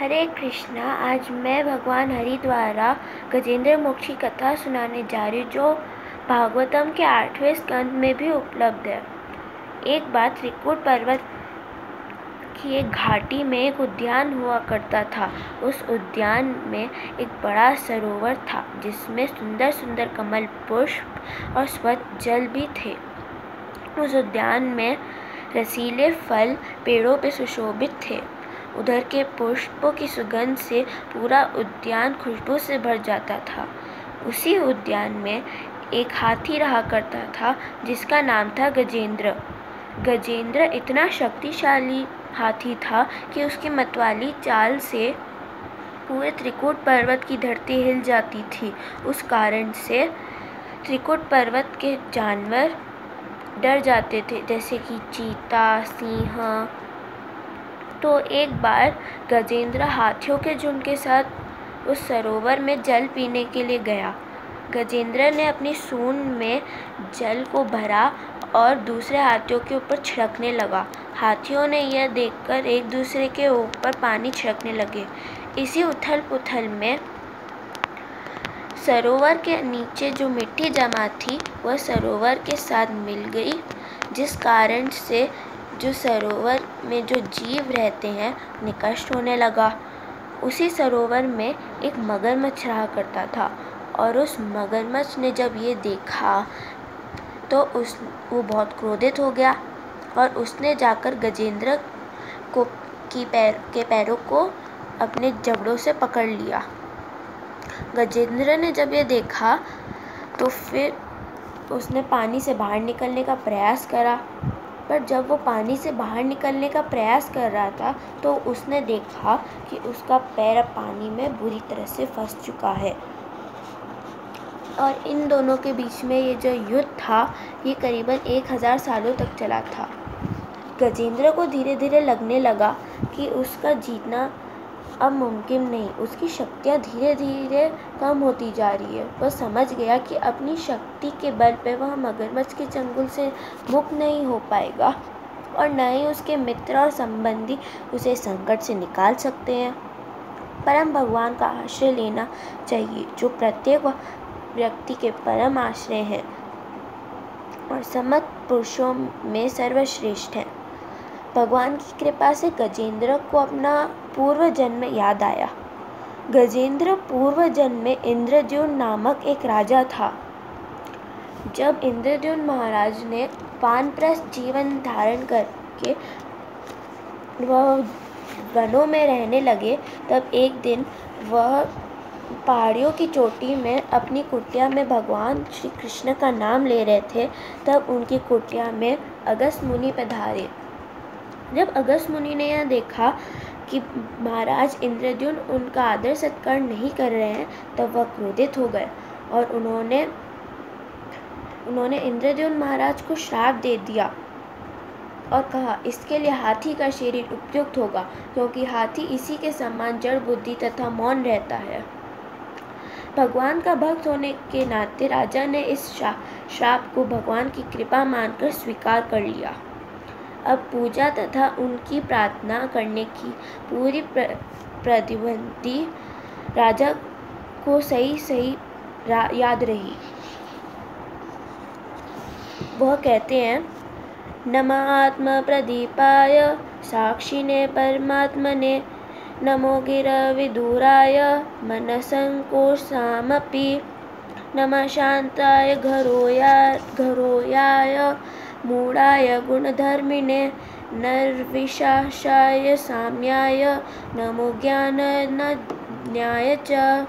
हरे कृष्णा। आज मैं भगवान हरि द्वारा गजेंद्र मोक्ष की कथा सुनाने जा रही हूँ, जो भागवतम के 8वें स्कंद में भी उपलब्ध है। एक बार त्रिकूट पर्वत की एक घाटी में एक उद्यान हुआ करता था। उस उद्यान में एक बड़ा सरोवर था, जिसमें सुंदर सुंदर कमल पुष्प और स्वच्छ जल भी थे। उस उद्यान में रसीले फल पेड़ों पर सुशोभित थे। उधर के पुष्पों की सुगंध से पूरा उद्यान खुशबू से भर जाता था। उसी उद्यान में एक हाथी रहा करता था, जिसका नाम था गजेंद्र। गजेंद्र इतना शक्तिशाली हाथी था कि उसकी मतवाली चाल से पूरे त्रिकूट पर्वत की धरती हिल जाती थी। उस कारण से त्रिकूट पर्वत के जानवर डर जाते थे, जैसे कि चीता, सिंह। तो एक बार गजेंद्र हाथियों के झुंड के साथ उस सरोवर में जल पीने के लिए गया। गजेंद्र ने अपनी सूंड में जल को भरा और दूसरे हाथियों के ऊपर छिड़कने लगा। हाथियों ने यह देखकर एक दूसरे के ऊपर पानी छिड़कने लगे। इसी उथल पुथल में सरोवर के नीचे जो मिट्टी जमा थी, वह सरोवर के साथ मिल गई, जिस कारण से जो सरोवर में जो जीव रहते हैं उन्हें कष्ट होने लगा। उसी सरोवर में एक मगरमच्छ रहा करता था, और उस मगरमच्छ ने जब ये देखा तो वो बहुत क्रोधित हो गया, और उसने जाकर गजेंद्र के पैरों को अपने जबड़ों से पकड़ लिया। गजेंद्र ने जब ये देखा तो फिर उसने पानी से बाहर निकलने का प्रयास करा, पर जब वो पानी से बाहर निकलने का प्रयास कर रहा था तो उसने देखा कि उसका पैर अब पानी में बुरी तरह से फंस चुका है। और इन दोनों के बीच में ये जो युद्ध था, ये करीबन 1000 सालों तक चला था। गजेंद्र को धीरे धीरे लगने लगा कि उसका जीतना अब मुमकिन नहीं। उसकी शक्तियाँ धीरे धीरे कम होती जा रही है। वह समझ गया कि अपनी शक्ति के बल पर वह मगरमच्छ के चंगुल से मुक्त नहीं हो पाएगा, और न ही उसके मित्र और संबंधी उसे संकट से निकाल सकते हैं। परम भगवान का आश्रय लेना चाहिए, जो प्रत्येक व्यक्ति के परम आश्रय हैं और समस्त पुरुषों में सर्वश्रेष्ठ हैं। भगवान की कृपा से गजेंद्र को अपना पूर्व जन्म याद आया। गजेंद्र पूर्व जन्म में इंद्रद्युम्न नामक एक राजा था। जब इंद्रद्युम्न महाराज ने वानप्रस्थ जीवन धारण करके वह वनों में रहने लगे, तब एक दिन वह पहाड़ियों की चोटी में अपनी कुटिया में भगवान श्री कृष्ण का नाम ले रहे थे। तब उनकी कुटिया में अगस्त्य मुनि पधारे। जब अगस्त्य मुनि ने यह देखा कि महाराज इंद्रद्युम्न उनका आदर सत्कार नहीं कर रहे हैं, तब वह क्रोधित हो गए, और उन्होंने इंद्रद्युम्न महाराज को श्राप दे दिया और कहा, इसके लिए हाथी का शरीर उपयुक्त होगा, क्योंकि हाथी इसी के समान जड़ बुद्धि तथा मौन रहता है। भगवान का भक्त होने के नाते राजा ने इस श्राप को भगवान की कृपा मानकर स्वीकार कर लिया। अब पूजा तथा उनकी प्रार्थना करने की पूरी प्रतिबंधी राजा को सही याद रही। वह कहते हैं, नमः आत्मा प्रदीपाय साक्षिणे परमात्मने, नमो गिरविदुराय मनसंकोशामपि, नमः शांताय घरोयाय मूढ़ाय गुणधर्मिणे, निर्विशेषाय साम्याय, नमो ज्ञानज्ञाय च।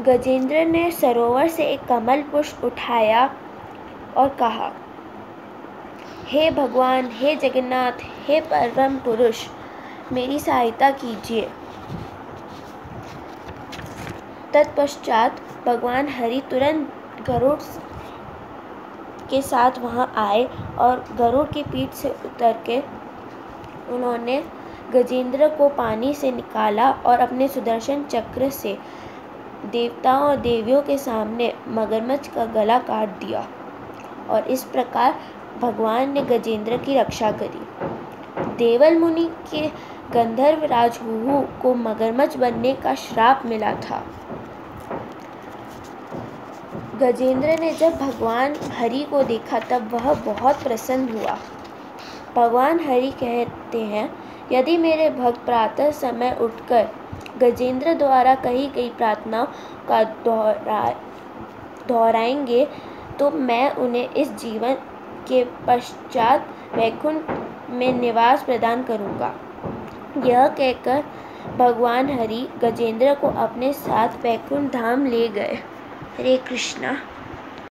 गजेंद्र ने सरोवर से एक कमल पुष्प उठाया और कहा, हे भगवान, हे जगन्नाथ, हे परम पुरुष, मेरी सहायता कीजिए। तत्पश्चात भगवान हरि तुरंत गरुड़ के साथ वहां आए, और गरुड़ की पीठ से उतर के उन्होंने गजेंद्र को पानी से निकाला और अपने सुदर्शन चक्र से देवताओं और देवियों के सामने मगरमच्छ का गला काट दिया, और इस प्रकार भगवान ने गजेंद्र की रक्षा करी। देवल मुनि के गंधर्व राज हुहु को मगरमच्छ बनने का श्राप मिला था। गजेंद्र ने जब भगवान हरि को देखा तब वह बहुत प्रसन्न हुआ। भगवान हरि कहते हैं, यदि मेरे भक्त प्रातः समय उठकर गजेंद्र द्वारा कही गई प्रार्थनाओं का दोहराएंगे तो मैं उन्हें इस जीवन के पश्चात वैकुंठ में निवास प्रदान करूंगा। यह कहकर भगवान हरि गजेंद्र को अपने साथ वैकुंठ धाम ले गए। हरे कृष्णा।